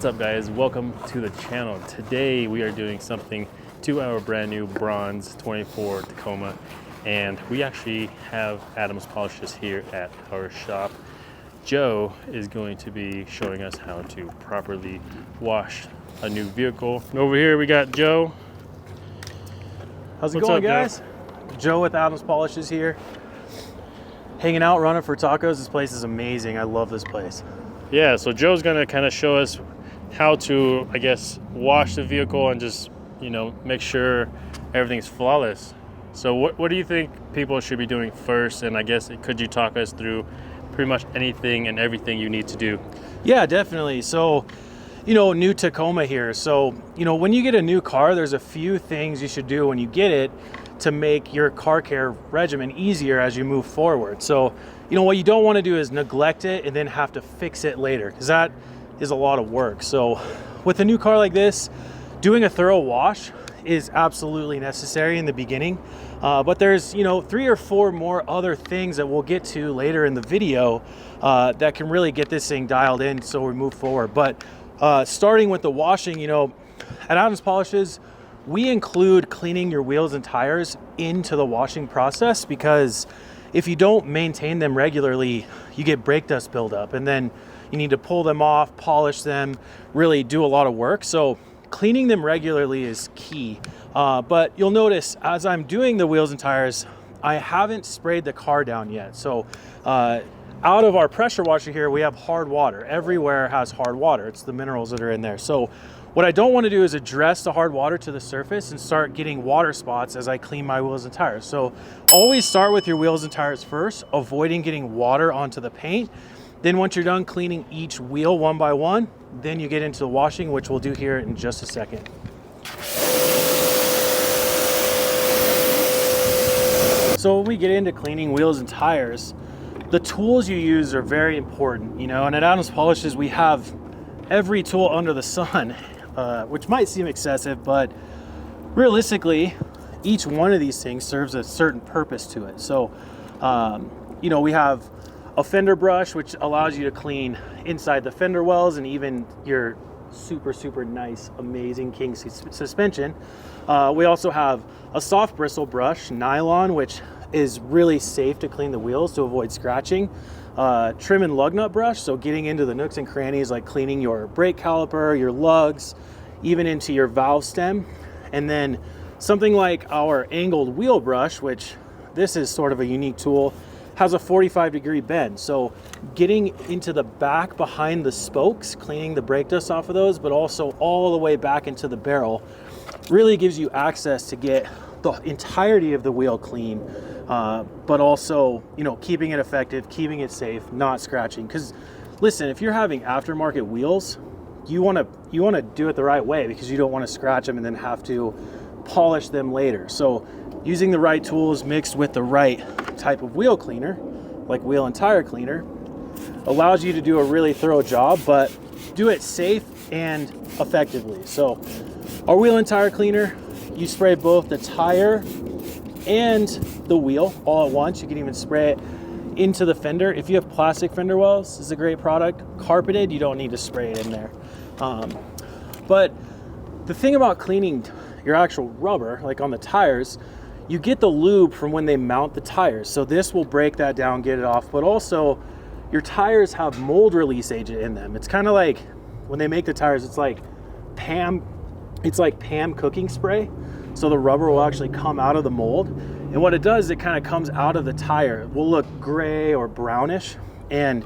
What's up guys, welcome to the channel. Today we are doing something to our brand new bronze 24 Tacoma, and we actually have Adam's Polishes here at our shop. Joe is going to be showing us how to properly wash a new vehicle. And over here we got Joe. How's it going, guys? Joe with Adam's Polishes here. Hanging out, running for tacos. This place is amazing. I love this place. Yeah, so Joe's gonna kind of show us how to, I guess, wash the vehicle and just, make sure everything's flawless. So what do you think people should be doing first? And I guess, could you talk us through pretty much anything and everything you need to do? Yeah, definitely. So, new Tacoma here. So, when you get a new car, there's a few things you should do when you get it to make your car care regimen easier as you move forward. So, what you don't want to do is neglect it and then have to fix it later, because that is a lot of work. So with a new car like this, doing a thorough wash is absolutely necessary in the beginning. But there's, 3 or 4 more other things that we'll get to later in the video that can really get this thing dialed in so we move forward. But starting with the washing, at Adam's Polishes, we include cleaning your wheels and tires into the washing process, because if you don't maintain them regularly, you get brake dust buildup, and then you need to pull them off, polish them, really do a lot of work. So cleaning them regularly is key. But you'll notice as I'm doing the wheels and tires, I haven't sprayed the car down yet. So out of our pressure washer here, we have hard water. Everywhere has hard water. It's the minerals that are in there. So what I don't want to do is address the hard water to the surface and start getting water spots as I clean my wheels and tires. So always start with your wheels and tires first, avoiding getting water onto the paint. Then once you're done cleaning each wheel one by one, then you get into the washing, which we'll do here in just a second. So when we get into cleaning wheels and tires, the tools you use are very important, and at Adam's Polishes, we have every tool under the sun, which might seem excessive, but realistically, each one of these things serves a certain purpose to it. So, we have a fender brush, which allows you to clean inside the fender wells and even your super nice, amazing King suspension. We also have a soft bristle brush, nylon, which is really safe to clean the wheels to avoid scratching. Trim and lug nut brush, so getting into the nooks and crannies, like cleaning your brake caliper, your lugs, even into your valve stem. And then something like our angled wheel brush, which this is sort of a unique tool, has a 45-degree bend. So getting into the back behind the spokes, cleaning the brake dust off of those, but also all the way back into the barrel, really gives you access to get the entirety of the wheel clean, but also, keeping it effective, keeping it safe, not scratching. Because listen, if you're having aftermarket wheels, you want to do it the right way, because you don't want to scratch them and then have to polish them later. So using the right tools mixed with the right type of wheel cleaner, like wheel and tire cleaner, allows you to do a really thorough job, but do it safe and effectively. So our wheel and tire cleaner, you spray both the tire and the wheel all at once. You can even spray it into the fender. If you have plastic fender wells, this is a great product. Carpeted, you don't need to spray it in there. But the thing about cleaning your actual rubber, like on the tires, you get the lube from when they mount the tires. So this will break that down, get it off. But also, your tires have mold release agent in them. It's kind of like when they make the tires, it's like Pam cooking spray. So the rubber will actually come out of the mold. And what it does, it kind of comes out of the tire. It will look gray or brownish, and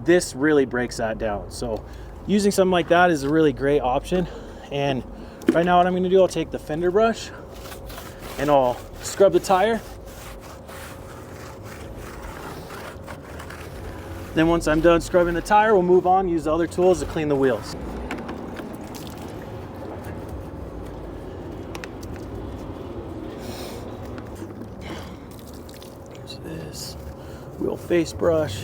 this really breaks that down. So using something like that is a really great option. And right now what I'm going to do, I'll take the fender brush and I'll scrub the tire. Then once I'm done scrubbing the tire, we'll move on, use the other tools to clean the wheels. Here's this wheel face brush.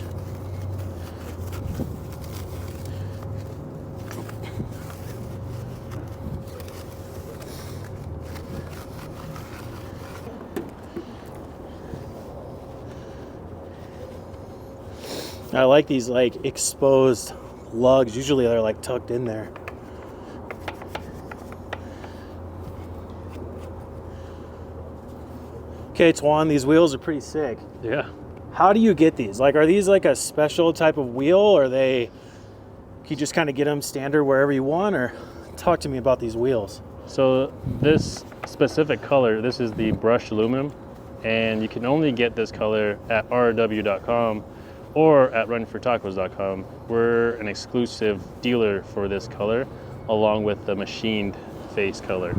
I like these like exposed lugs. Usually they're like tucked in there. Okay, Twan, these wheels are pretty sick. Yeah. How do you get these? Like, are these like a special type of wheel, or can you just kind of get them standard wherever you want? Or talk to me about these wheels. So this specific color, this is the brushed aluminum, and you can only get this color at rw.com or at runfortacos.com. We're an exclusive dealer for this color, along with the machined face color.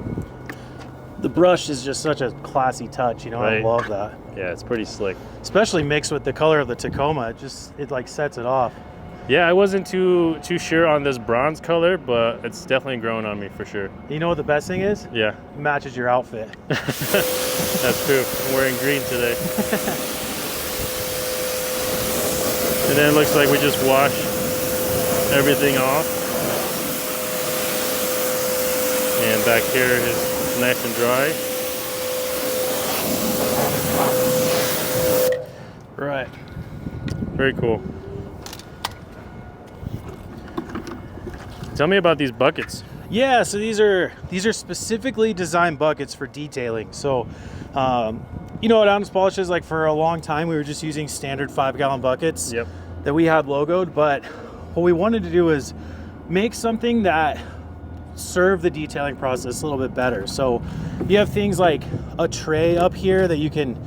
The brush is just such a classy touch, you know. Right. I love that. Yeah, it's pretty slick. Especially mixed with the color of the Tacoma, it like sets it off. Yeah, I wasn't too sure on this bronze color, but it's definitely growing on me for sure. You know what the best thing is? Yeah. It matches your outfit. That's true. I'm wearing green today. And then it looks like we just wash everything off. And back here is nice and dry. Right. Very cool. Tell me about these buckets. Yeah, so these are specifically designed buckets for detailing. So, you know, at Adams Polishes, like for a long time, we were just using standard 5-gallon buckets that we had logoed. But what we wanted to do is make something that served the detailing process a little bit better. So you have things like a tray up here that you can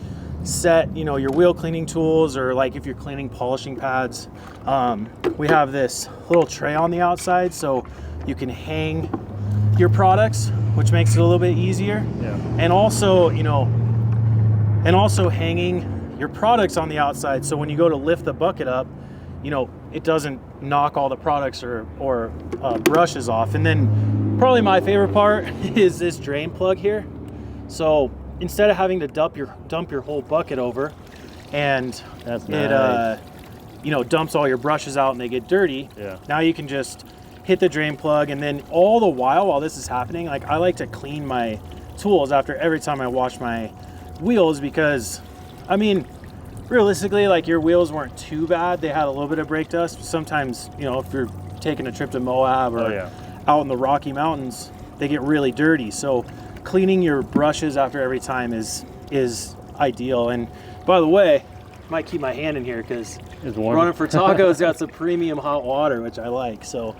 set, you know, your wheel cleaning tools, or like if you're cleaning polishing pads. We have this little tray on the outside so you can hang your products, which makes it a little bit easier. Yeah. And also, you know, hanging your products on the outside, so when you go to lift the bucket up, you know, it doesn't knock all the products or brushes off. And then probably my favorite part is this drain plug here. So instead of having to dump your whole bucket over, and That's nice. you know, dumps all your brushes out and they get dirty. Yeah. Now you can just hit the drain plug, and then all the while this is happening, like I like to clean my tools after every time I wash my wheels, because I mean, realistically, like your wheels weren't too bad. They had a little bit of brake dust. Sometimes, you know, if you're taking a trip to Moab or out in the Rocky Mountains, they get really dirty. So cleaning your brushes after every time is ideal. And by the way, might keep my hand in here because Running for Tacos got some premium hot water, which I like. So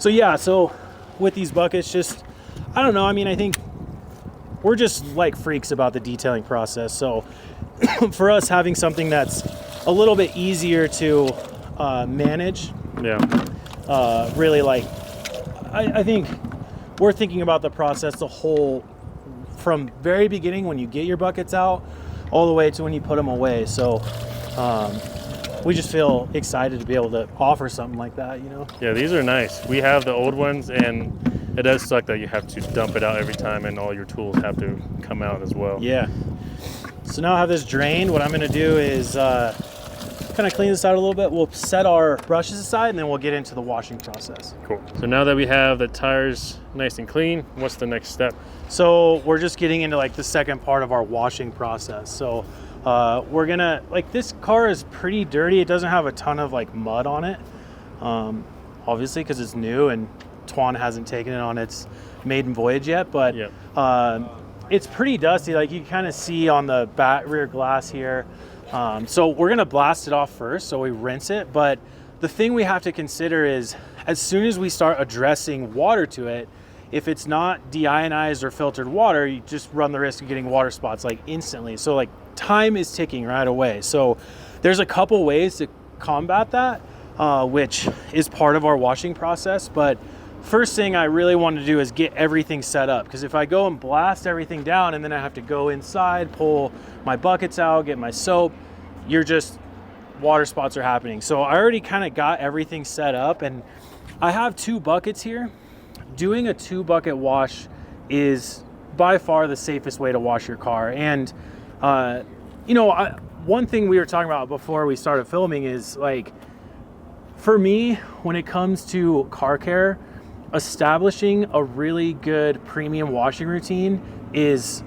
yeah, so with these buckets, just, I don't know, I mean, I think we're just like freaks about the detailing process. So for us, having something that's a little bit easier to manage, really, like, I think we're thinking about the process the whole, from very beginning when you get your buckets out all the way to when you put them away. So we just feel excited to be able to offer something like that, you know? Yeah, these are nice. We have the old ones, and it does suck that you have to dump it out every time, and all your tools have to come out as well. Yeah. So now I have this drained. What I'm going to do is kind of clean this out a little bit. We'll set our brushes aside, and then we'll get into the washing process. Cool. So now that we have the tires nice and clean, what's the next step? So we're just getting into like the second part of our washing process. So we're gonna, like, this car is pretty dirty. It doesn't have a ton of like mud on it, obviously, because it's new and Twan hasn't taken it on its maiden voyage yet, but it's pretty dusty. Like you can kind of see on the back rear glass here. So we're gonna blast it off first, so we rinse it. But the thing we have to consider is, as soon as we start addressing water to it, if it's not deionized or filtered water, you just run the risk of getting water spots like instantly. So like time is ticking right away. So there's a couple ways to combat that, which is part of our washing process. But first thing I really want to do is get everything set up, because if I go and blast everything down and then I have to go inside, pull my buckets out, get my soap, water spots are happening. So I already kind of got everything set up, and I have 2 buckets here. Doing a 2-bucket wash is by far the safest way to wash your car. And you know, one thing we were talking about before we started filming is, like, for me, when it comes to car care, establishing a really good premium washing routine is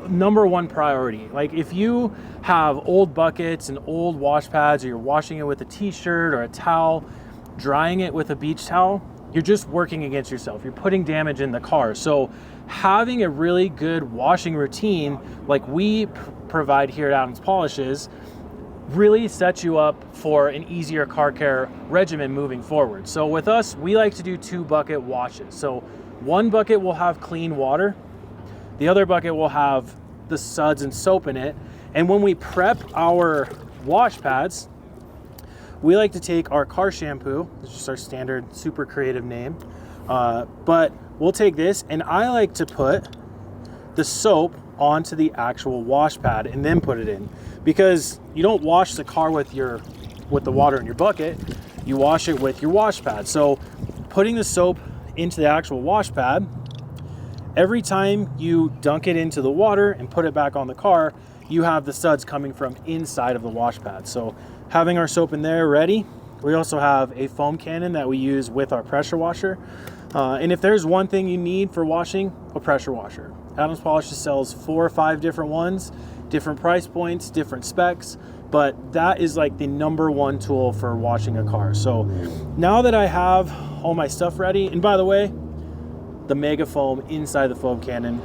number 1 priority. Like, if you have old buckets and old wash pads, or you're washing it with a t-shirt or a towel, drying it with a beach towel you're just working against yourself. You're putting damage in the car. So having a really good washing routine like we provide here at Adams Polishes really sets you up for an easier car care regimen moving forward. So with us, we like to do 2 bucket washes. So one bucket will have clean water. The other bucket will have the suds and soap in it. And when we prep our wash pads, we like to take our car shampoo, it's just our standard super creative name, but we'll take this, and I like to put the soap onto the actual wash pad and then put it in, because you don't wash the car with the water in your bucket, you wash it with your wash pad. So putting the soap into the actual wash pad, every time you dunk it into the water and put it back on the car, you have the suds coming from inside of the wash pad. So having our soap in there ready, we also have a foam cannon that we use with our pressure washer. And if there's one thing you need for washing, a pressure washer. Adams Polishes sells 4 or 5 different ones, different price points, different specs, but that is like the #1 tool for washing a car. So now that I have all my stuff ready, and by the way, the Mega Foam inside the foam cannon,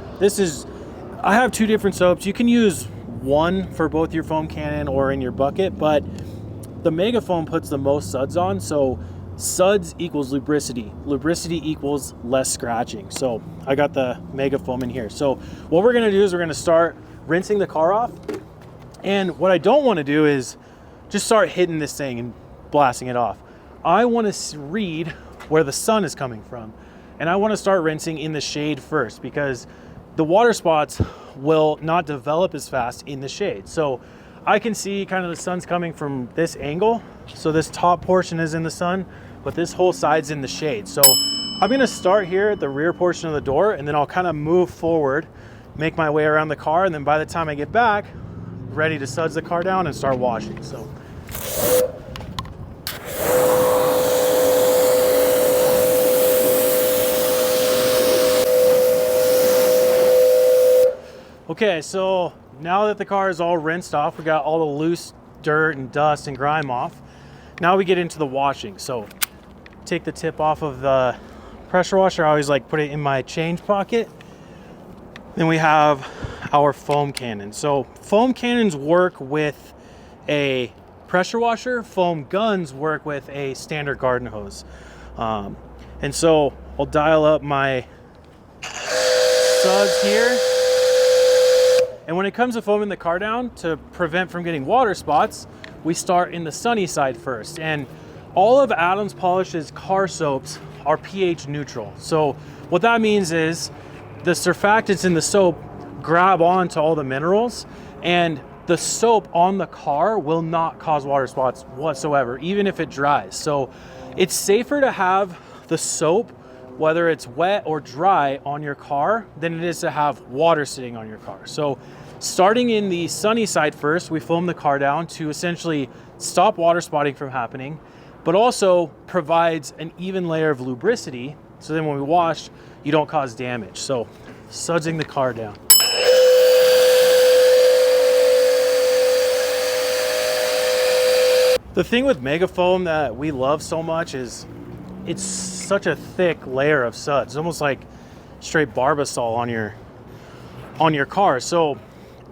I have 2 different soaps. You can use one for both your foam cannon or in your bucket, but the Mega Foam puts the most suds on, so suds equals lubricity. Lubricity equals less scratching. So I got the Mega Foam in here. So what we're gonna do is we're gonna start rinsing the car off. And what I don't wanna do is just start hitting this thing and blasting it off. I wanna read where the sun is coming from. And I wanna start rinsing in the shade first, because the water spots will not develop as fast in the shade. So I can see kind of the sun's coming from this angle. So this top portion is in the sun, but this whole side's in the shade. So I'm gonna start here at the rear portion of the door, and then I'll kind of move forward, make my way around the car, and then by the time I get back, ready to suds the car down and start washing. So. Okay, so now that the car is all rinsed off, we got all the loose dirt and dust and grime off. Now we get into the washing. So take the tip off of the pressure washer. I always like put it in my change pocket. Then we have our foam cannon. So foam cannons work with a pressure washer. Foam guns work with a standard garden hose. And so I'll dial up my suds here. And when it comes to foaming the car down, to prevent from getting water spots, we start in the sunny side first. And all of Adams Polishes car soaps are pH neutral. So what that means is the surfactants in the soap grab onto all the minerals, and the soap on the car will not cause water spots whatsoever, even if it dries. So it's safer to have the soap, whether it's wet or dry, on your car than it is to have water sitting on your car. So starting in the sunny side first, we foam the car down to essentially stop water spotting from happening, but also provides an even layer of lubricity, so then when we wash, you don't cause damage. So sudsing the car down. The thing with Mega Foam that we love so much is it's such a thick layer of suds. It's almost like straight Barbasol on your car. So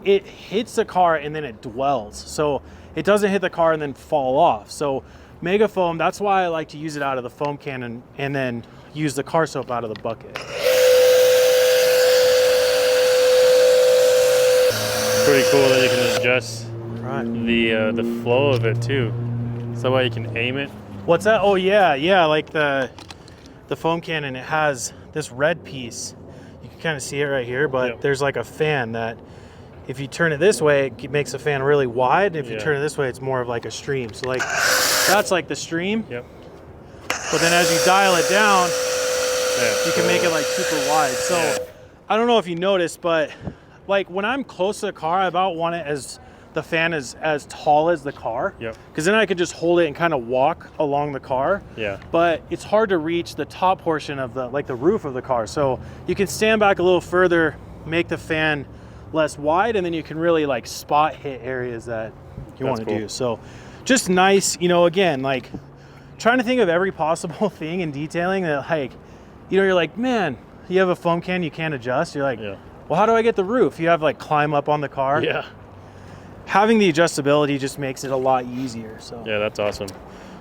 it hits the car and then it dwells. So it doesn't hit the car and then fall off. So Mega Foam, that's why I like to use it out of the foam cannon and then use the car soap out of the bucket. Pretty cool that you can adjust right. the flow of it too. So that way you can aim it. What's that? Oh yeah, like the foam cannon, it has this red piece. You can kind of see it right here, but yep. There's like a fan that if you turn it this way, it makes the fan really wide. If you turn it this way, it's more of like a stream. So like that's like the stream. Yep. But then as you dial it down, you can make it like super wide. So I don't know if you noticed, but like when I'm close to the car, I about want it as the fan is as tall as the car. Yep. Because then I could just hold it and kind of walk along the car. Yeah. But it's hard to reach the top portion of the roof of the car. So you can stand back a little further, make the fan less wide, and then you can really like spot hit areas that you want to do. So just nice, you know, again, like trying to think of every possible thing in detailing that, like, you know, you're like, man, you have a foam can you can't adjust. You're like, Yeah. well, how do I get the roof? You have like climb up on the car. Yeah. Having the adjustability just makes it a lot easier. So Yeah, that's awesome.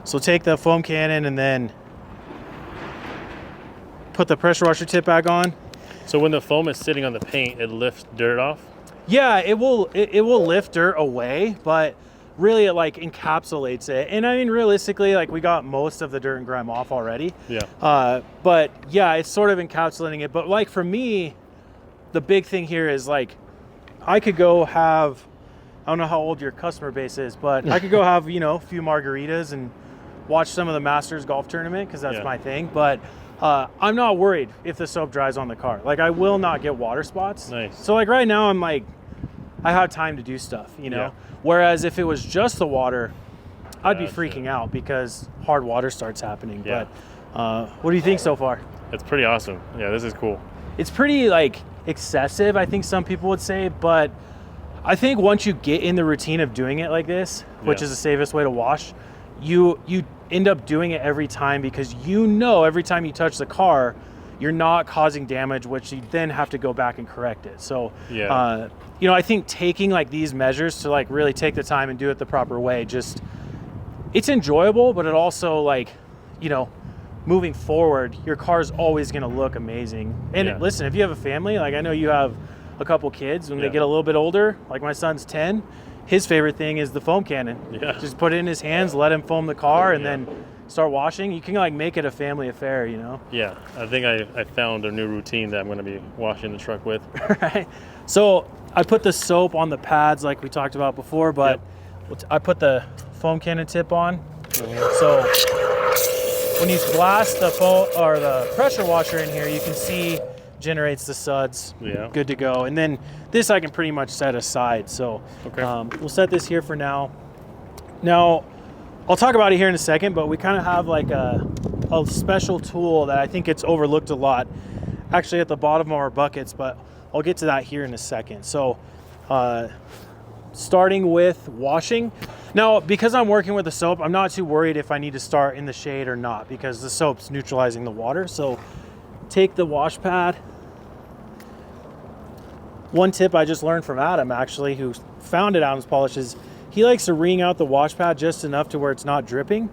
So take the foam cannon and then put the pressure washer tip back on. So when the foam is sitting on the paint, it lifts dirt off? Yeah, it will lift dirt away, but really it like encapsulates it. And I mean, realistically, like we got most of the dirt and grime off already. Yeah. But yeah, it's sort of encapsulating it. But like for me, the big thing here is like, I could go have, I don't know how old your customer base is, but I could go have, you know, a few margaritas and watch some of the Masters golf tournament because that's my thing. But I'm not worried if the soap dries on the car. Like I will not get water spots. Nice. So like right now I'm like, I have time to do stuff, you know? Yeah. Whereas if it was just the water, I'd be That's freaking it. out because hard water starts happening. Yeah. But what do you think so far? It's pretty awesome. Yeah, this is cool. It's pretty like excessive, I think some people would say, but I think once you get in the routine of doing it like this, which is the safest way to wash, you end up doing it every time because you know every time you touch the car, you're not causing damage, which you then have to go back and correct it. So, you know, I think taking like these measures to like really take the time and do it the proper way, just it's enjoyable, but it also like, you know, moving forward, your car's always going to look amazing. And listen, if you have a family, like I know you have a couple kids, when they get a little bit older, like my son's 10, his favorite thing is the foam cannon. Yeah. Just put it in his hands, let him foam the car, and then start washing. You can like make it a family affair, you know? Yeah, I think I found a new routine that I'm going to be washing the truck with. Right. So I put the soap on the pads like we talked about before, but I put the foam cannon tip on. So when you blast the foam or the pressure washer in here, you can see generates the suds. Yeah. Good to go. And then this I can pretty much set aside. So we'll set this here for now. Now, I'll talk about it here in a second, but we kind of have like a special tool that I think gets overlooked a lot, actually at the bottom of our buckets, but I'll get to that here in a second. So starting with washing. Now, because I'm working with the soap, I'm not too worried if I need to start in the shade or not because the soap's neutralizing the water. So take the wash pad. One tip I just learned from Adam, actually, who founded Adam's Polish, is he likes to wring out the wash pad just enough to where it's not dripping.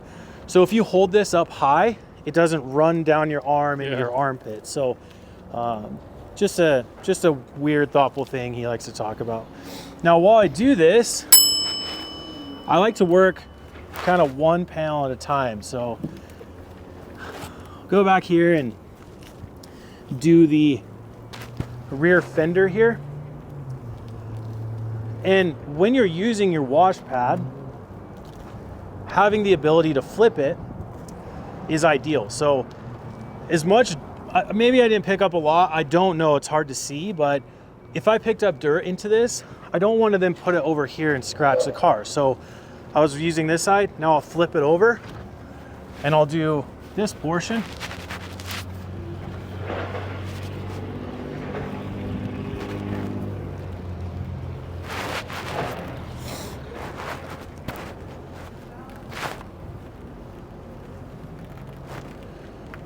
So if you hold this up high, it doesn't run down your arm into your armpit. So just a weird, thoughtful thing he likes to talk about. Now, while I do this, I like to work kind of one panel at a time. So go back here and do the rear fender here. And when you're using your wash pad, having the ability to flip it is ideal. So as much, maybe I didn't pick up a lot, I don't know, it's hard to see, but if I picked up dirt into this, I don't want to then put it over here and scratch the car. So I was using this side, now I'll flip it over and I'll do this portion.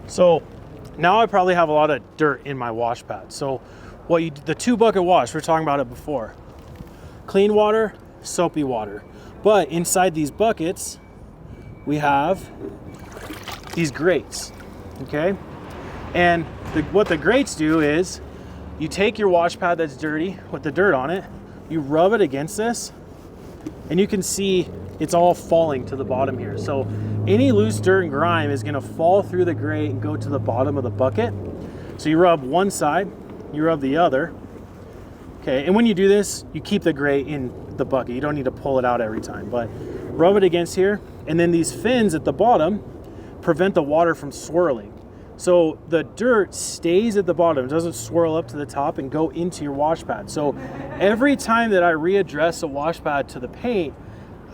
So now I probably have a lot of dirt in my wash pad. So the 2-bucket wash, we were talking about it before. Clean water, soapy water. But inside these buckets, we have these grates, okay? And what the grates do is you take your wash pad that's dirty with the dirt on it, you rub it against this, and you can see it's all falling to the bottom here. So any loose dirt and grime is gonna fall through the grate and go to the bottom of the bucket. So you rub one side, you rub the other. Okay, and when you do this, you keep the grate in the bucket. You don't need to pull it out every time, but rub it against here. And then these fins at the bottom prevent the water from swirling. So the dirt stays at the bottom, it doesn't swirl up to the top and go into your wash pad. So every time that I readdress a wash pad to the paint,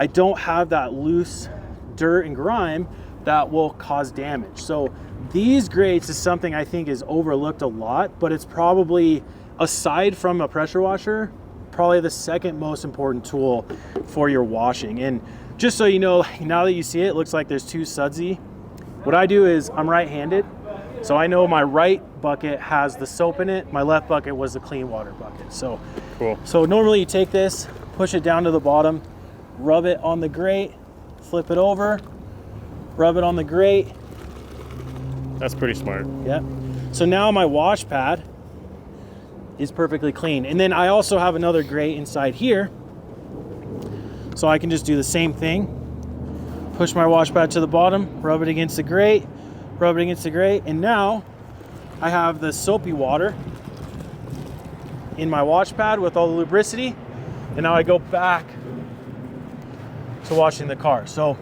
I don't have that loose dirt and grime that will cause damage. So these grates is something I think is overlooked a lot, but it's probably, aside from a pressure washer, probably the second most important tool for your washing. And just so you know, now that you see it, it looks like there's two sudsy what I do is I'm right-handed, so I know my right bucket has the soap in it, my left bucket was the clean water bucket. So Cool. So normally you take this, push it down to the bottom, rub it on the grate, flip it over, rub it on the grate. That's pretty smart. Yep. So now my wash pad is perfectly clean. And then I also have another grate inside here, so I can just do the same thing. Push my wash pad to the bottom, rub it against the grate, rub it against the grate, and now I have the soapy water in my wash pad with all the lubricity, and now I go back to washing the car. So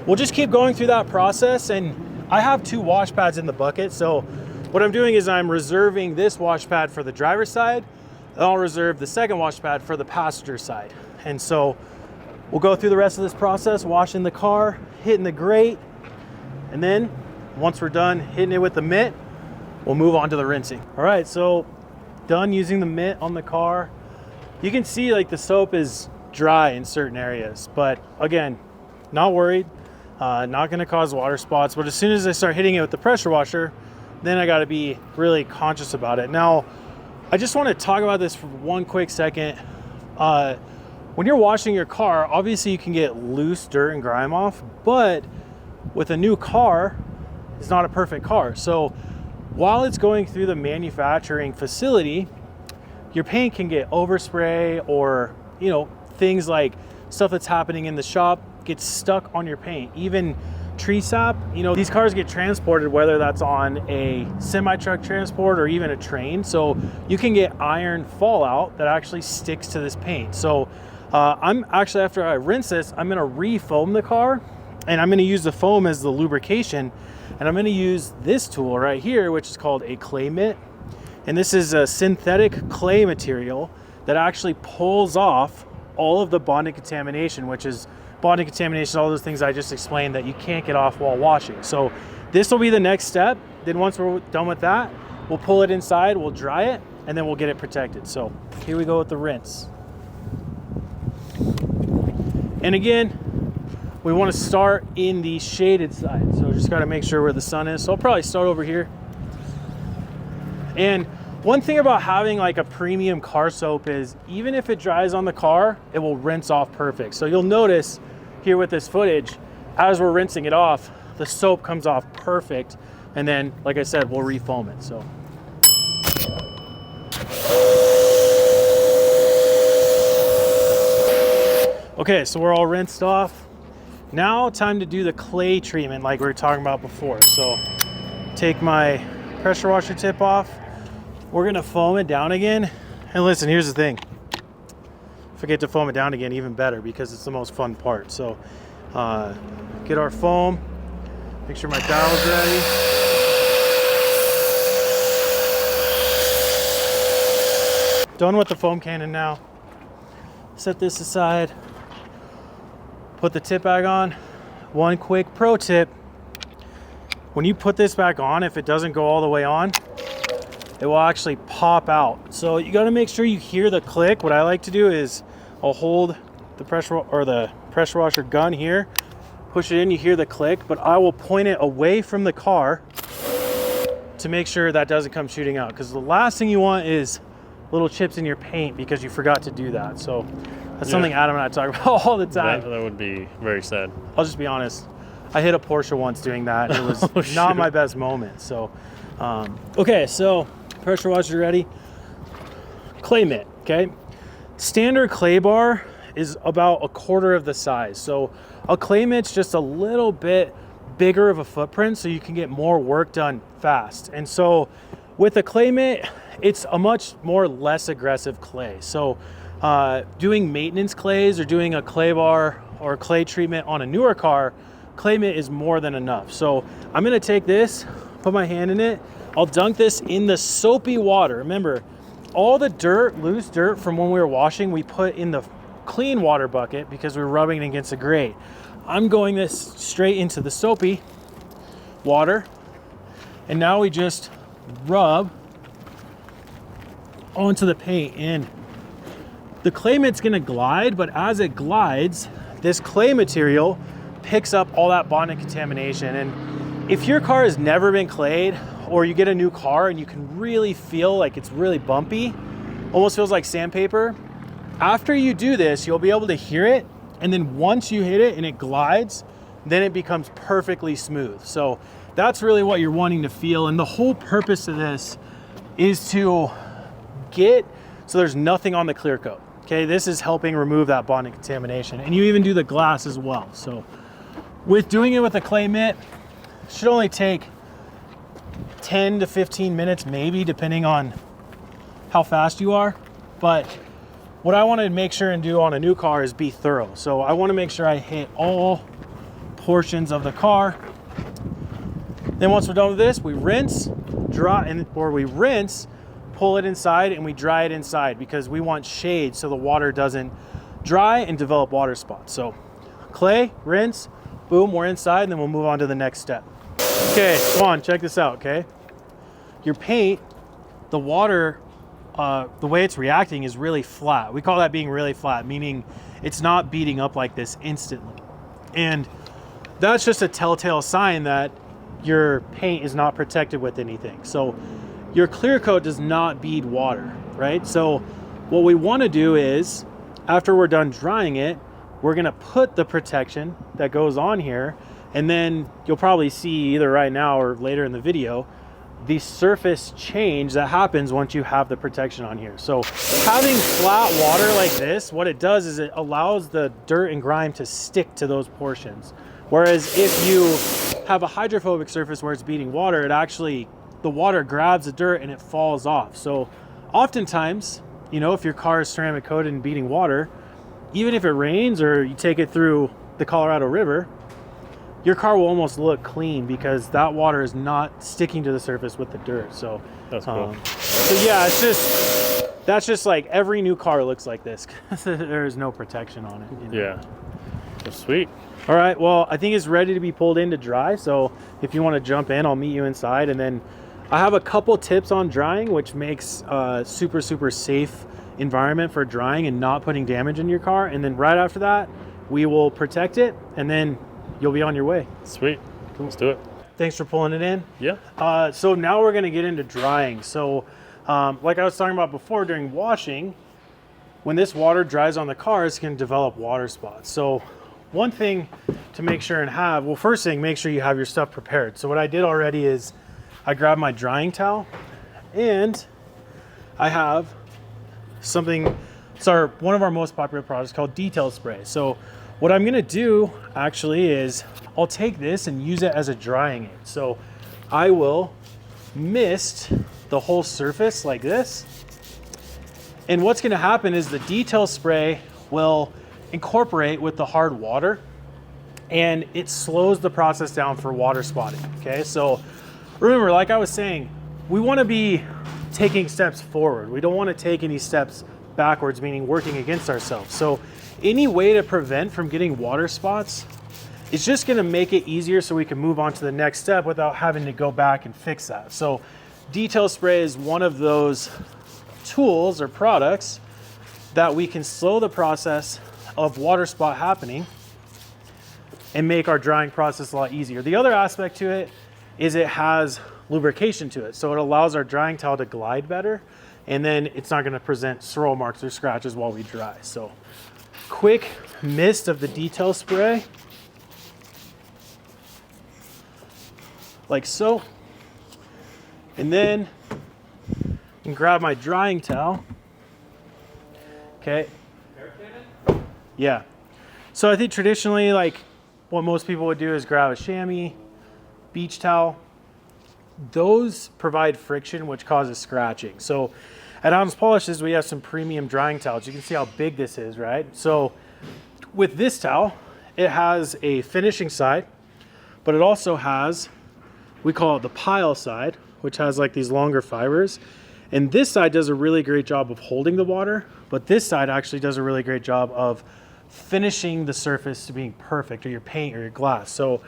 we'll just keep going through that process, and I have 2 wash pads in the bucket, so what I'm doing is I'm reserving this wash pad for the driver's side, and I'll reserve the second wash pad for the passenger side. And so we'll go through the rest of this process, washing the car, hitting the grate, and then once we're done hitting it with the mitt, we'll move on to the rinsing. All right, so done using the mitt on the car. You can see like the soap is dry in certain areas, but again, not worried, not gonna cause water spots. But as soon as I start hitting it with the pressure washer, then I gotta be really conscious about it. Now, I just wanna talk about this for one quick second. When you're washing your car, obviously you can get loose dirt and grime off, but with a new car, it's not a perfect car. So while it's going through the manufacturing facility, your paint can get overspray, or things like stuff that's happening in the shop gets stuck on your paint. Even tree sap, these cars get transported, whether that's on a semi-truck transport or even a train, so you can get iron fallout that actually sticks to this paint. So I'm actually, after I rinse this, I'm gonna re-foam the car, and I'm gonna use the foam as the lubrication. And I'm gonna use this tool right here, which is called a clay mitt. And this is a synthetic clay material that actually pulls off all of the bonded contamination, which is bonded contamination, all those things I just explained that you can't get off while washing. So this will be the next step. Then once we're done with that, we'll pull it inside, we'll dry it, and then we'll get it protected. So here we go with the rinse. And again, we want to start in the shaded side. So just got to make sure where the sun is. So I'll probably start over here. And one thing about having like a premium car soap is even if it dries on the car, it will rinse off perfect. So you'll notice here with this footage, as we're rinsing it off, the soap comes off perfect. And then, like I said, we'll refoam it. So. Okay, so we're all rinsed off. Now time to do the clay treatment like we were talking about before. So take my pressure washer tip off. We're gonna foam it down again. And listen, here's the thing. If I get to foam it down again, even better, because it's the most fun part. So get our foam, make sure my towel's ready. Done with the foam cannon now. Set this aside. Put the tip bag on. One quick pro tip: when you put this back on, if it doesn't go all the way on, it will actually pop out. So you got to make sure you hear the click. What I like to do is I'll hold the pressure washer gun here, push it in, you hear the click, but I will point it away from the car to make sure that doesn't come shooting out, because the last thing you want is little chips in your paint because you forgot to do that. So that's something Adam and I talk about all the time. That would be very sad. I'll just be honest. I hit a Porsche once doing that. It was not my best moment. So, okay, so pressure washer ready. Clay mitt, okay? Standard clay bar is about 1/4 of the size. So a clay mitt's just a little bit bigger of a footprint, so you can get more work done fast. And so with a clay mitt, it's a much more less aggressive clay. So doing maintenance clays or doing a clay bar or clay treatment on a newer car, clay mitt is more than enough. So I'm gonna take this, put my hand in it, I'll dunk this in the soapy water. Remember, all the dirt, loose dirt from when we were washing, we put in the clean water bucket because we were rubbing it against the grate. I'm going this straight into the soapy water, and now we just rub onto the paint. And the clay mitt's gonna glide, but as it glides, this clay material picks up all that bonded contamination. And if your car has never been clayed, or you get a new car and you can really feel like it's really bumpy, almost feels like sandpaper, after you do this, you'll be able to hear it. And then once you hit it and it glides, then it becomes perfectly smooth. So that's really what you're wanting to feel. And the whole purpose of this is to get, so there's nothing on the clear coat. Okay, this is helping remove that bonding contamination. And you even do the glass as well. So with doing it with a clay mitt, it should only take 10 to 15 minutes, maybe, depending on how fast you are. But what I want to make sure and do on a new car is be thorough. So I want to make sure I hit all portions of the car. Then once we're done with this, we rinse, dry, or we rinse, pull it inside, and we dry it inside because we want shade so the water doesn't dry and develop water spots. So clay, rinse, boom, we're inside, and then we'll move on to the next step. Okay, Juan, check this out, okay? Your paint, the water, the way it's reacting is really flat. We call that being really flat, meaning it's not beating up like this instantly. And that's just a telltale sign that your paint is not protected with anything. So your clear coat does not bead water, right? So what we want to do is, after we're done drying it, we're going to put the protection that goes on here, and then you'll probably see either right now or later in the video the surface change that happens once you have the protection on here. So having flat water like this, what it does is it allows the dirt and grime to stick to those portions. Whereas if you have a hydrophobic surface where it's beating water, it actually, the water grabs the dirt and it falls off. So oftentimes, you know, if your car is ceramic coated and beating water, even if it rains or you take it through the Colorado River, your car will almost look clean because that water is not sticking to the surface with the dirt. So that's cool. So yeah, it's just, that's just like every new car looks like this because there's no protection on it. You know? Yeah. That's sweet. All right, well, I think it's ready to be pulled in to dry. So if you want to jump in, I'll meet you inside. And then I have a couple tips on drying, which makes a super, super safe environment for drying and not putting damage in your car. And then right after that, we will protect it, and then you'll be on your way. Sweet. Let's do it. Thanks for pulling it in. Yeah. So now we're going to get into drying. So like I was talking about before, during washing, when this water dries on the car, it's going to develop water spots. So one thing to make sure and have, well, first thing, make sure you have your stuff prepared. So what I did already is I grabbed my drying towel, and I have something, it's one of our most popular products called detail spray. So what I'm gonna do actually is I'll take this and use it as a drying aid. So I will mist the whole surface like this. And what's gonna happen is the detail spray will incorporate with the hard water, and it slows the process down for water spotting, okay? So remember, like I was saying, we wanna be taking steps forward. We don't wanna take any steps backwards, meaning working against ourselves. So any way to prevent from getting water spots, it's just gonna make it easier so we can move on to the next step without having to go back and fix that. So detail spray is one of those tools or products that we can slow the process of water spot happening and make our drying process a lot easier. The other aspect to it is it has lubrication to it. So it allows our drying towel to glide better, and then it's not gonna present swirl marks or scratches while we dry. So quick mist of the detail spray, like so. And then I can grab my drying towel. Okay. Yeah. So I think traditionally, like what most people would do is grab a chamois, beach towel. Those provide friction, which causes scratching. So at Adams Polishes, we have some premium drying towels. You can see how big this is, right? So with this towel, it has a finishing side, but it also has, we call it the pile side, which has like these longer fibers. And this side does a really great job of holding the water, but this side actually does a really great job of finishing the surface to being perfect, or your paint or your glass. So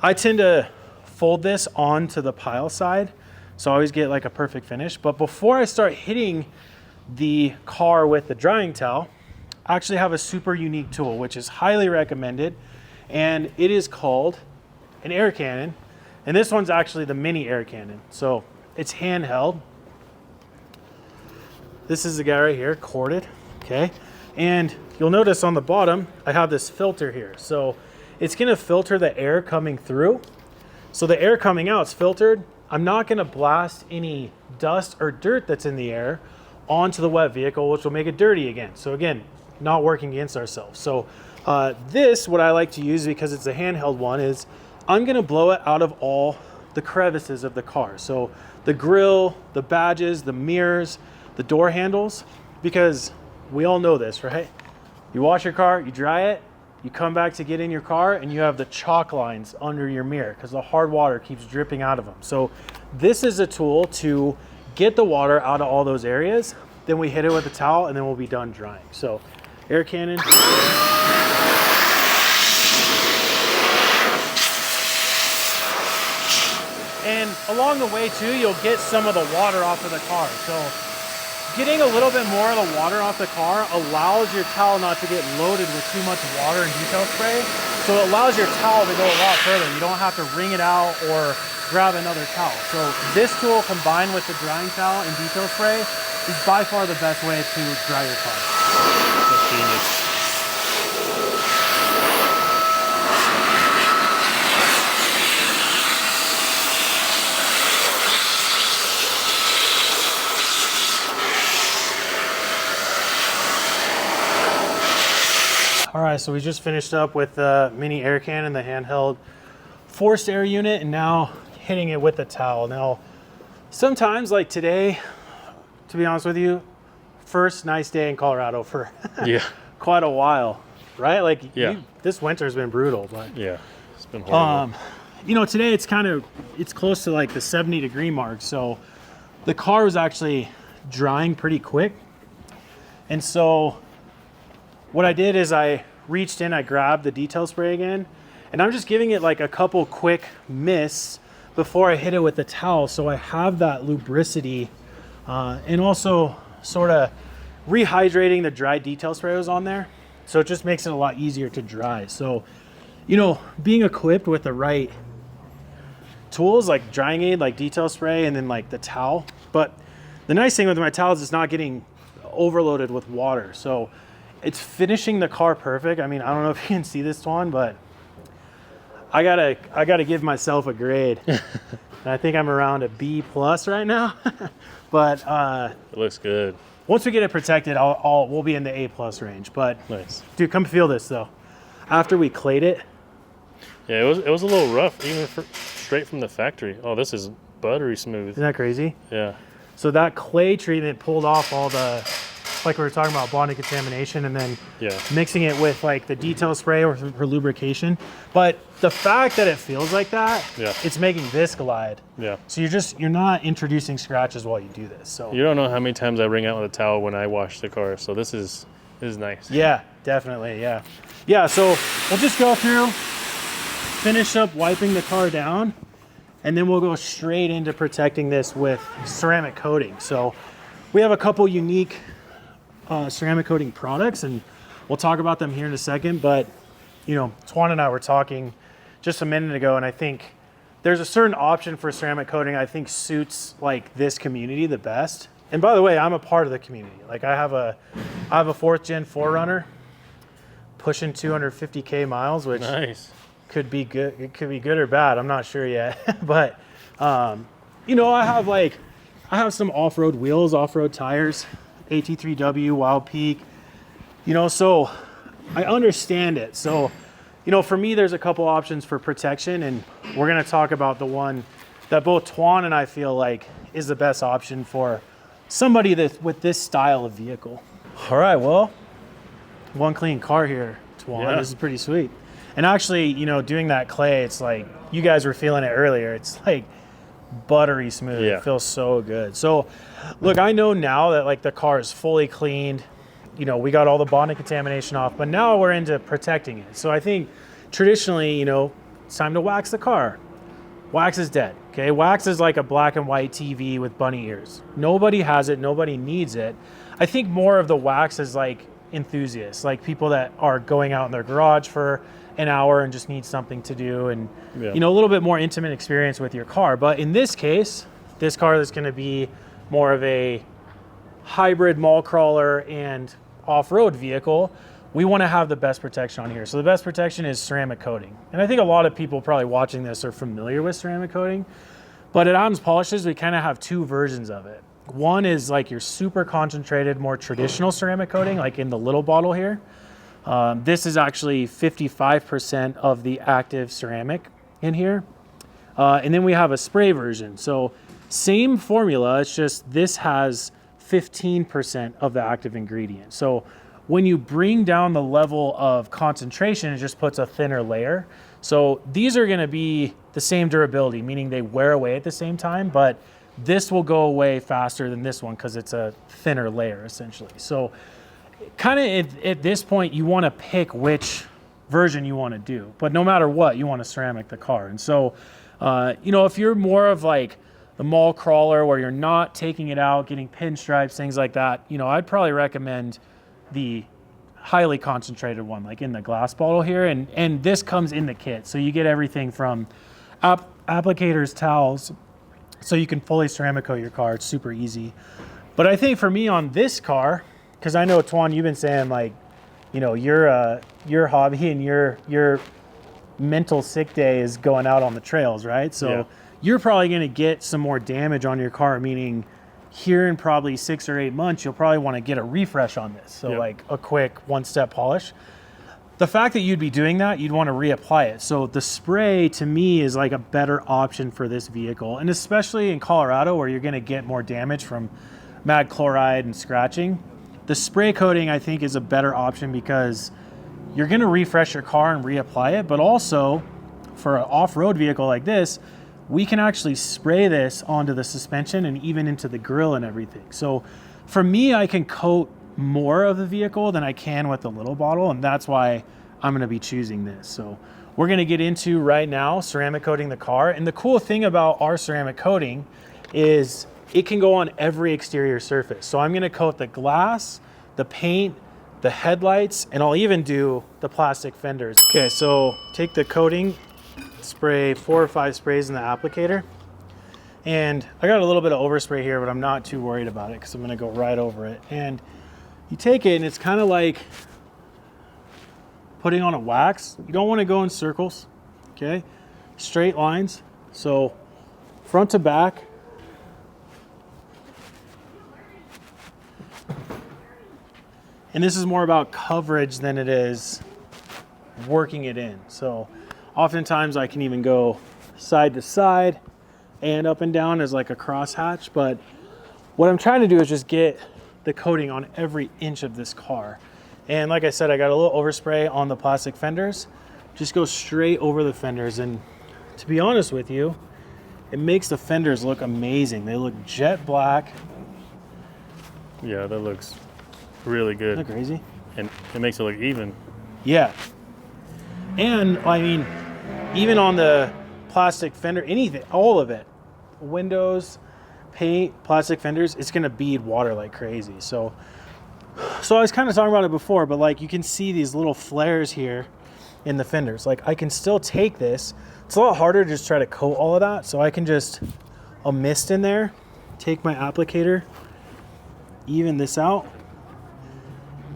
I tend to fold this onto the pile side, so I always get like a perfect finish. But before I start hitting the car with the drying towel, I actually have a super unique tool, which is highly recommended, and it is called an air cannon. And this one's actually the mini air cannon. So it's handheld. This is the guy right here, corded, okay? And you'll notice on the bottom, I have this filter here. So it's gonna filter the air coming through. So the air coming out is filtered. I'm not gonna blast any dust or dirt that's in the air onto the wet vehicle, which will make it dirty again. So again, not working against ourselves. So what I like to use, because it's a handheld one, is I'm gonna blow it out of all the crevices of the car. So the grille, the badges, the mirrors, the door handles, because we all know this, right? You wash your car, you dry it, you come back to get in your car and you have the chalk lines under your mirror because the hard water keeps dripping out of them. So this is a tool to get the water out of all those areas. Then we hit it with a towel and then we'll be done drying. So air cannon. And along the way too, you'll get some of the water off of the car. So getting a little bit more of the water off the car allows your towel not to get loaded with too much water and detail spray. So it allows your towel to go a lot further. You don't have to wring it out or grab another towel. So this tool combined with the drying towel and detail spray is by far the best way to dry your car. That's genius. All right, so we just finished up with the mini air cannon, the handheld forced air unit, and now hitting it with the towel. Now, sometimes like today, to be honest with you, first nice day in Colorado for quite a while, right? Like this winter's been brutal, but it's been horrible. you know, today it's close to like the 70-degree mark. So the car was actually drying pretty quick. And so what I did is I reached in, I grabbed the detail spray again, and I'm just giving it like a couple quick mists before I hit it with the towel. So I have that lubricity and also sort of rehydrating the dry detail spray was on there. So it just makes it a lot easier to dry. So, you know, being equipped with the right tools like drying aid, like detail spray, and then like the towel. But the nice thing with my towel is it's not getting overloaded with water. So it's finishing the car perfect. I mean, I don't know if you can see this one, but I gotta give myself a grade. And I think I'm around a B+ right now. But it looks good. Once we get it protected, we'll be in the A+ range. But nice, dude, come feel this though. After we clayed it, yeah, it was a little rough, even straight from the factory. Oh, this is buttery smooth. Isn't that crazy? Yeah. So that clay treatment pulled off all the, like we were talking about, bonding contamination, and then mixing it with like the detail spray or for lubrication. But the fact that it feels like that, it's making this glide. Yeah. So you're not introducing scratches while you do this. So you don't know how many times I wring out with a towel when I wash the car. So this is nice. Yeah, definitely. Yeah. Yeah. So we'll just go through, finish up wiping the car down, and then we'll go straight into protecting this with ceramic coating. So we have a couple unique ceramic coating products, and we'll talk about them here in a second. But you know, Twan and I were talking just a minute ago, and I think there's a certain option for ceramic coating I think suits like this community the best. And by the way, I'm a part of the community. Like I have a 4th gen 4Runner pushing 250K miles, which could be good. It could be good or bad. I'm not sure yet. But you know, I have some off-road wheels, off-road tires, AT3W, Wild Peak, you know, so I understand it. So, you know, for me, there's a couple options for protection, and we're going to talk about the one that both Twan and I feel like is the best option for somebody with this style of vehicle. All right, well, one clean car here, Twan. Yeah. This is pretty sweet. And actually, you know, doing that clay, it's like, you guys were feeling it earlier. It's like buttery smooth. It feels so good. So look, I know now that like the car is fully cleaned, you know, we got all the bonding contamination off, but now we're into protecting it. So I think traditionally, you know, it's time to wax the car. Wax is dead. Okay. Wax is like a black and white TV with bunny ears. Nobody has it. Nobody needs it. I think more of the wax is like enthusiasts, like people that are going out in their garage for an hour and just need something to do, and Yeah. you know, a little bit more intimate experience with your car. But in this case, this car is going to be more of a hybrid mall crawler and off-road vehicle. We want to have the best protection on here. So the best protection is ceramic coating. And I think a lot of people probably watching this are familiar with ceramic coating. But at Adams Polishes, we kind of have two versions of it. One is like your super concentrated, more traditional ceramic coating, like in the little bottle here. This is actually 55% of the active ceramic in here. And then we have a spray version. So same formula, it's just this has 15% of the active ingredient. So when you bring down the level of concentration, it just puts a thinner layer. So these are going to be the same durability, meaning they wear away at the same time, but this will go away faster than this one because it's a thinner layer essentially. So kind of at this point, you want to pick which version you want to do, but no matter what, you want to ceramic the car. And so, you know, if you're more of like the mall crawler where you're not taking it out, getting pinstripes, things like that, you know, I'd probably recommend the highly concentrated one, like in the glass bottle here. And this comes in the kit. So you get everything from applicators, towels, so you can fully ceramic coat your car. It's super easy. But I think for me on this car, because I know, Twan, you've been saying like, you know, your hobby and your mental sick day is going out on the trails, right? So yeah, you're probably going to get some more damage on your car, meaning here in probably 6 or 8 months, you'll probably want to get a refresh on this. So like a quick one-step polish. The fact that you'd be doing that, you'd want to reapply it. So the spray to me is like a better option for this vehicle. And especially in Colorado where you're going to get more damage from mag chloride and scratching. The spray coating I think is a better option because you're going to refresh your car and reapply it. But also for an off-road vehicle like this, we can actually spray this onto the suspension and even into the grill and everything. So for me, I can coat more of the vehicle than I can with the little bottle, and that's why I'm going to be choosing this. So we're going to get into right now ceramic coating the car. And the cool thing about our ceramic coating is it can go on every exterior surface. So I'm going to coat the glass, the paint, the headlights, and I'll even do the plastic fenders. Okay, so take the coating, spray 4 or 5 sprays in the applicator. And I got a little bit of overspray here, but I'm not too worried about it because I'm going to go right over it. And you take it and it's kind of like putting on a wax. You don't want to go in circles, okay? Straight lines. So front to back. And this is more about coverage than it is working it in. So oftentimes I can even go side to side and up and down as like a crosshatch. But what I'm trying to do is just get the coating on every inch of this car. And like I said, I got a little overspray on the plastic fenders. Just go straight over the fenders. And to be honest with you, it makes the fenders look amazing. They look jet black. Yeah, that looks really good. Isn't that crazy? And it makes it look even. Yeah. And I mean, even on the plastic fender, anything, all of it, windows, paint, plastic fenders, it's going to bead water like crazy. So I was kind of talking about it before, but like you can see these little flares here in the fenders. Like I can still take this. It's a lot harder to just try to coat all of that. So I can just a mist in there, take my applicator, even this out.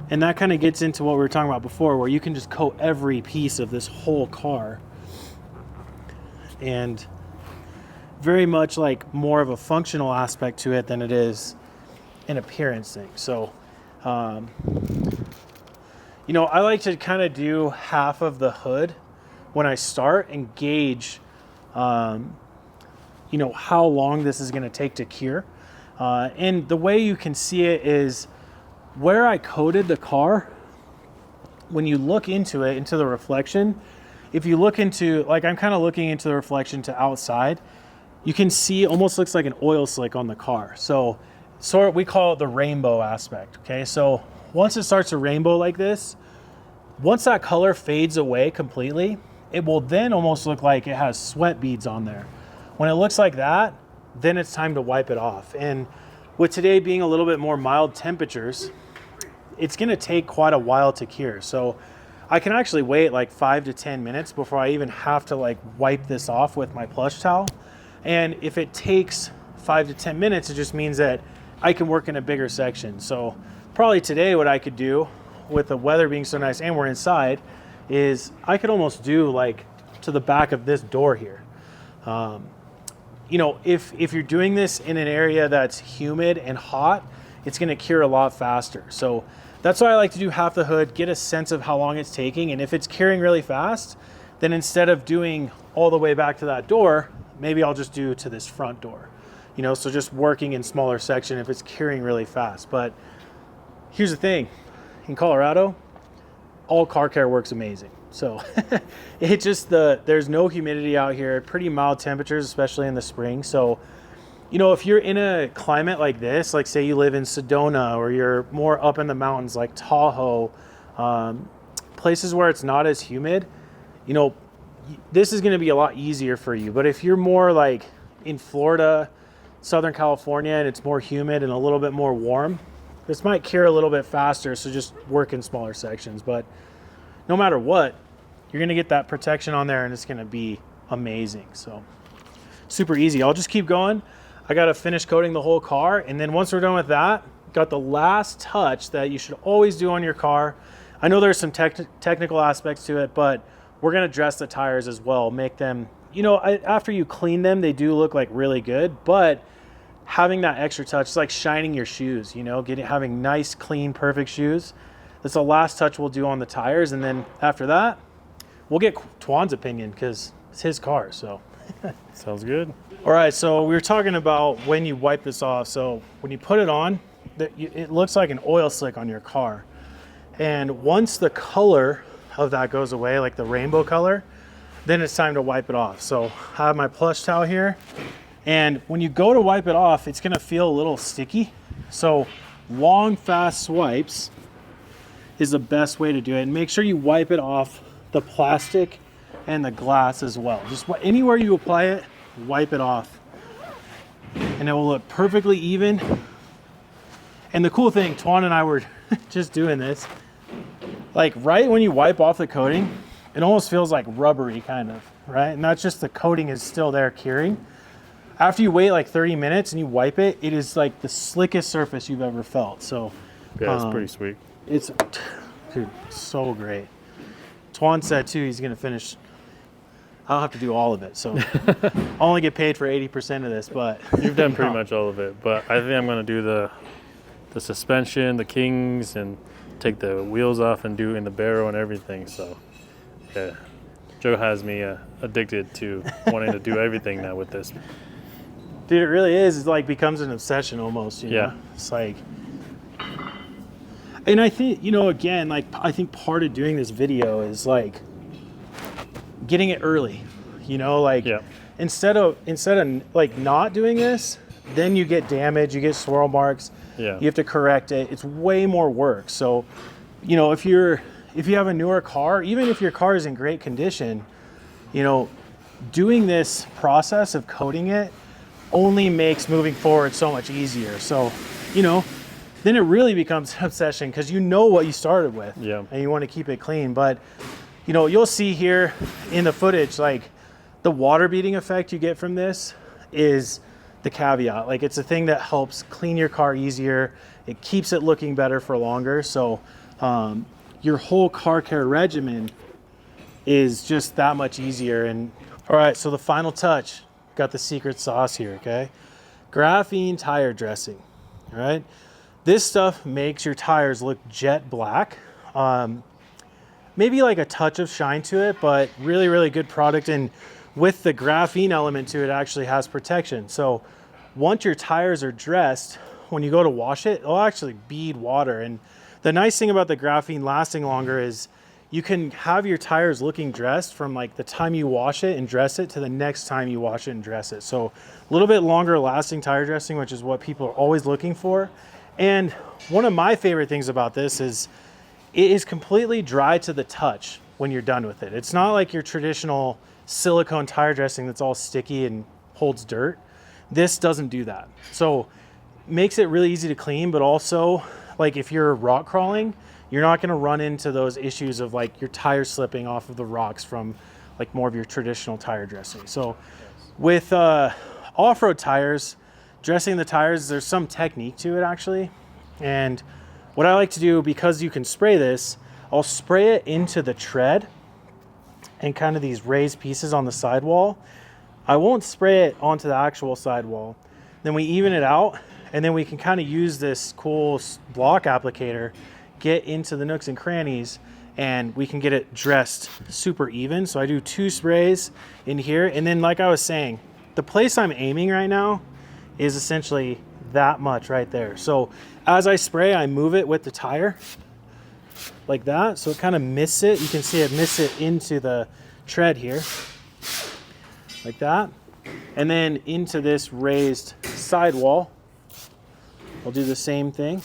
And that kind of gets into what we were talking about before, where you can just coat every piece of this whole car. And very much like more of a functional aspect to it than it is an appearance thing. So, you know, I like to kind of do half of the hood when I start and gauge, you know, how long this is going to take to cure. And the way you can see it is where I coated the car. When you look into it, into the reflection, if you look into, like I'm kind of looking into the reflection to outside, you can see almost looks like an oil slick on the car. So we call it the rainbow aspect. Okay, so once it starts to rainbow like this, once that color fades away completely, it will then almost look like it has sweat beads on there. When it looks like that, then it's time to wipe it off. And with today being a little bit more mild temperatures, it's going to take quite a while to cure. So I can actually wait like 5 to 10 minutes before I even have to like wipe this off with my plush towel. And if it takes 5 to 10 minutes, it just means that I can work in a bigger section. So probably today what I could do with the weather being so nice and we're inside is I could almost do like to the back of this door here. You know, if you're doing this in an area that's humid and hot, it's going to cure a lot faster. So that's why I like to do half the hood, get a sense of how long it's taking. And if it's curing really fast, then instead of doing all the way back to that door, maybe I'll just do to this front door. You know, so just working in smaller section if it's curing really fast. But here's the thing, in Colorado, all car care works amazing. So it just, there's no humidity out here, pretty mild temperatures, especially in the spring. So, you know, if you're in a climate like this, like say you live in Sedona or you're more up in the mountains like Tahoe, places where it's not as humid, you know, this is going to be a lot easier for you. But if you're more like in Florida, Southern California, and it's more humid and a little bit more warm, this might cure a little bit faster. So just work in smaller sections. But no matter what, you're going to get that protection on there and it's going to be amazing. So super easy. I'll just keep going. I got to finish coating the whole car. And then once we're done with that, got the last touch that you should always do on your car. I know there's some technical aspects to it, but we're going to dress the tires as well. Make them, you know, after you clean them, they do look like really good, but having that extra touch is like shining your shoes, you know, having nice, clean, perfect shoes. That's the last touch we'll do on the tires. And then after that, we'll get Tuan's opinion because it's his car. So Sounds good. All right, so we were talking about when you wipe this off. So when you put it on, it looks like an oil slick on your car. And once the color of that goes away, like the rainbow color, then it's time to wipe it off. So I have my plush towel here. And when you go to wipe it off, it's gonna feel a little sticky. So long, fast swipes is the best way to do it. And make sure you wipe it off the plastic and the glass as well. Just anywhere you apply it, wipe it off. And it will look perfectly even. And the cool thing, Tuan and I were just doing this. Like right when you wipe off the coating, it almost feels like rubbery kind of, right? And that's just the coating is still there curing. After you wait like 30 minutes and you wipe it, it is like the slickest surface you've ever felt. So yeah, it's pretty sweet. It's, dude, so great. Tuan said too, he's gonna finish. I'll have to do all of it, so I'll only get paid for 80% of this, but you've done pretty much all of it. But I think I'm gonna do the suspension, the kings, and take the wheels off and do in the barrel and everything. So yeah, Joe has me addicted to wanting to do everything now with this. Dude, it really is. It like becomes an obsession almost. You know? It's like, and I think, you know, again, like I think part of doing this video is like getting it early. You know, like instead of like not doing this, then you get damage, you get swirl marks. Yeah. You have to correct it. It's way more work. So, you know, if you have a newer car, even if your car is in great condition, you know, doing this process of coating it only makes moving forward so much easier. So, you know, then it really becomes an obsession because you know what you started with. Yeah. And you want to keep it clean. But, you know, you'll see here in the footage, like the water beading effect you get from this is the caveat. Like it's a thing that helps clean your car easier. It keeps it looking better for longer. So your whole car care regimen is just that much easier. And all right, so the final touch, got the secret sauce here, okay? Graphene tire dressing, all right? This stuff makes your tires look jet black. Maybe like a touch of shine to it, but really, really good product. And with the graphene element to it, actually has protection. So once your tires are dressed, when you go to wash it, it'll actually bead water. And the nice thing about the graphene lasting longer is you can have your tires looking dressed from like the time you wash it and dress it to the next time you wash it and dress it. So a little bit longer lasting tire dressing, which is what people are always looking for. And one of my favorite things about this is it is completely dry to the touch when you're done with it. It's not like your traditional silicone tire dressing that's all sticky and holds dirt. This doesn't do that. So makes it really easy to clean, but also like if you're rock crawling, you're not going to run into those issues of like your tires slipping off of the rocks from like more of your traditional tire dressing. So with off-road tires, dressing the tires, there's some technique to it actually. And what I like to do, because you can spray this, I'll spray it into the tread and kind of these raised pieces on the sidewall. I won't spray it onto the actual sidewall. Then we even it out, and then we can kind of use this cool block applicator, get into the nooks and crannies, and we can get it dressed super even. So I do 2 sprays in here, and then like I was saying, the place I'm aiming right now is essentially that much right there. So as I spray, I move it with the tire like that, so it kind of miss it. You can see it miss it into the tread here like that, and then into this raised sidewall I'll do the same thing.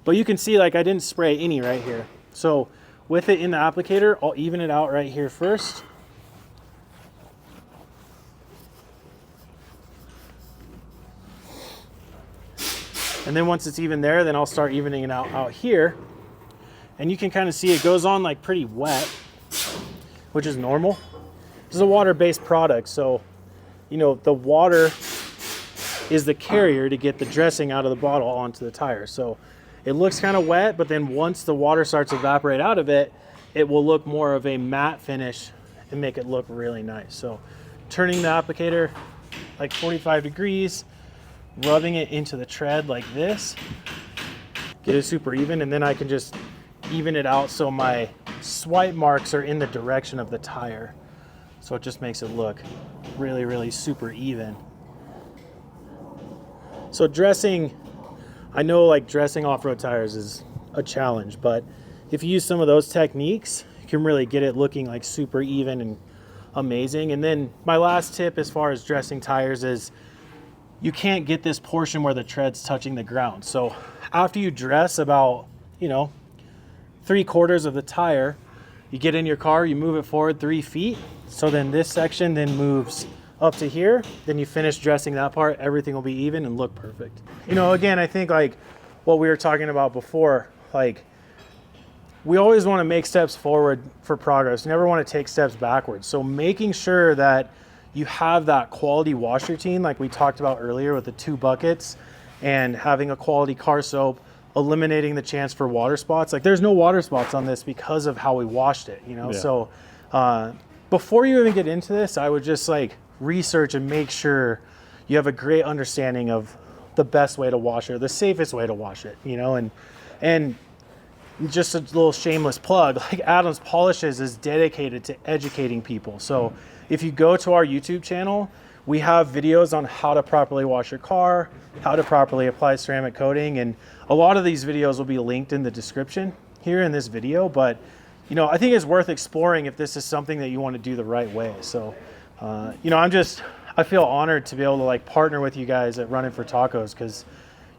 But you can see like I didn't spray any right here. So with it in the applicator, I'll even it out right here first. And then once it's even there, then I'll start evening it out here. And you can kind of see it goes on like pretty wet, which is normal. This is a water-based product, so you know the water is the carrier to get the dressing out of the bottle onto the tire. So it looks kind of wet, but then once the water starts to evaporate out of it, it will look more of a matte finish and make it look really nice. So turning the applicator like 45 degrees, rubbing it into the tread like this, get it super even, and then I can just even it out so my swipe marks are in the direction of the tire. So it just makes it look really, really super even. So dressing, I know like dressing off-road tires is a challenge, but if you use some of those techniques, you can really get it looking like super even and amazing. And then my last tip as far as dressing tires is you can't get this portion where the tread's touching the ground. So after you dress about, 3/4 of the tire, you get in your car, you move it forward 3 feet. So then this section then moves up to here. Then you finish dressing that part, everything will be even and look perfect. Again, I think like what we were talking about before, like we always want to make steps forward for progress. You never want to take steps backwards. So making sure that you have that quality wash routine like we talked about earlier with the 2 buckets and having a quality car soap, eliminating the chance for water spots. Like there's no water spots on this because of how we washed it, Yeah. So before you even get into this, I would just like research and make sure you have a great understanding of the best way to wash it, or the safest way to wash it, and just a little shameless plug, like Adams Polishes is dedicated to educating people. So if you go to our YouTube channel, we have videos on how to properly wash your car, how to properly apply ceramic coating, and a lot of these videos will be linked in the description here in this video. But I think it's worth exploring if this is something that you want to do the right way. So I feel honored to be able to like partner with you guys at Running for Tacos, because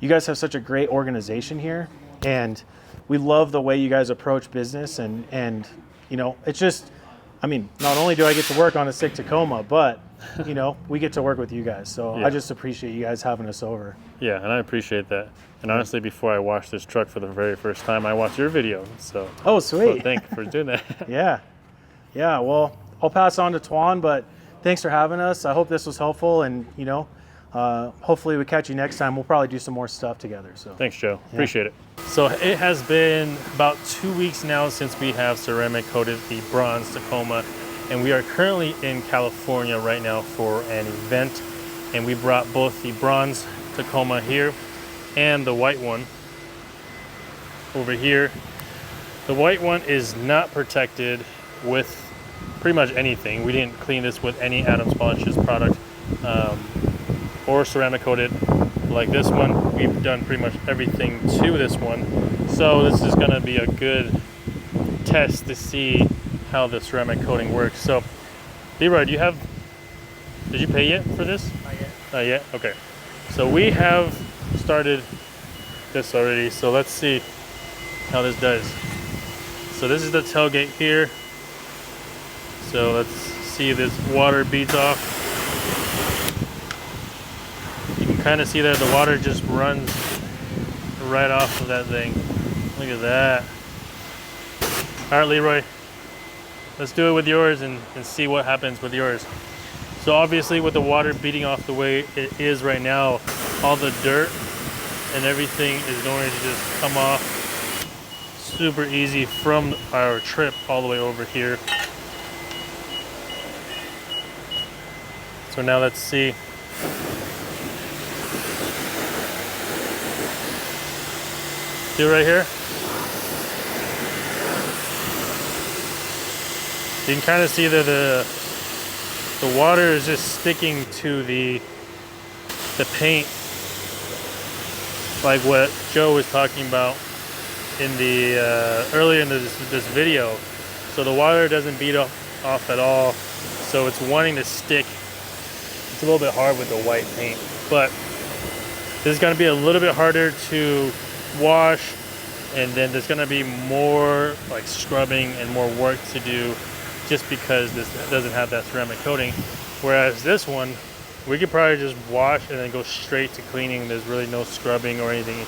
you guys have such a great organization here, and we love the way you guys approach business. And it's just, not only do I get to work on a sick Tacoma, but we get to work with you guys. So yeah. I just appreciate you guys having us over. Yeah, and I appreciate that. And honestly, before I washed this truck for the very first time, I watched your video. So oh, sweet. So thank you for doing that. Yeah. Well, I'll pass on to Tuan, but thanks for having us. I hope this was helpful, and hopefully we catch you next time. We'll probably do some more stuff together. So thanks, Joe. Appreciate it. So it has been about 2 weeks now since we have ceramic coated the bronze Tacoma, and we are currently in California right now for an event, and we brought both the bronze Tacoma here and the white one over here. The white one is not protected with pretty much anything. We didn't clean this with any Adams Polishes product or ceramic coated like this one. We've done pretty much everything to this one. So this is gonna be a good test to see how the ceramic coating works. So Leroy, did you pay yet for this? Not yet. Not yet? Okay. So we have started this already. So let's see how this does. So this is the tailgate here. So let's see if this water beads off. You can kind of see that the water just runs right off of that thing. Look at that. All right, Leroy, let's do it with yours and see what happens with yours. So obviously with the water beating off the way it is right now, all the dirt and everything is going to just come off super easy from our trip all the way over here. So now let's see. See right here? You can kind of see that the water is just sticking to the paint, like what Joe was talking about in the earlier in this video. So the water doesn't beat off at all, so it's wanting to stick. It's a little bit hard with the white paint, but this is going to be a little bit harder to wash, and then there's going to be more like scrubbing and more work to do just because this doesn't have that ceramic coating. Whereas this one, we could probably just wash and then go straight to cleaning. There's really no scrubbing or anything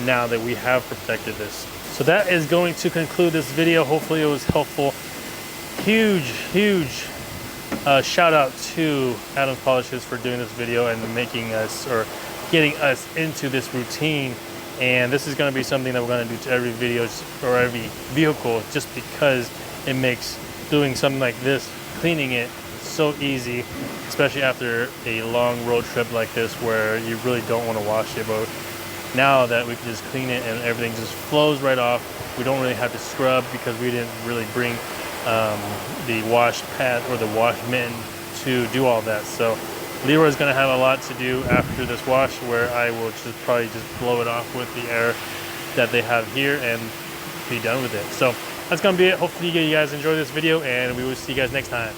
now that we have perfected this. So that is going to conclude this video. Hopefully it was helpful. Huge shout out to Adams Polishes for doing this video and making us, or getting us into this routine. And this is going to be something that we're going to do to every video or every vehicle, just because it makes doing something like this, cleaning it, so easy, especially after a long road trip like this where you really don't want to wash it. But now that we can just clean it and everything just flows right off, we don't really have to scrub because we didn't really bring the wash pad or the wash mitten to do all that. So Leroy's going to have a lot to do after this wash, where I will probably just blow it off with the air that they have here and be done with it. So that's going to be it. Hopefully you guys enjoy this video, and we will see you guys next time.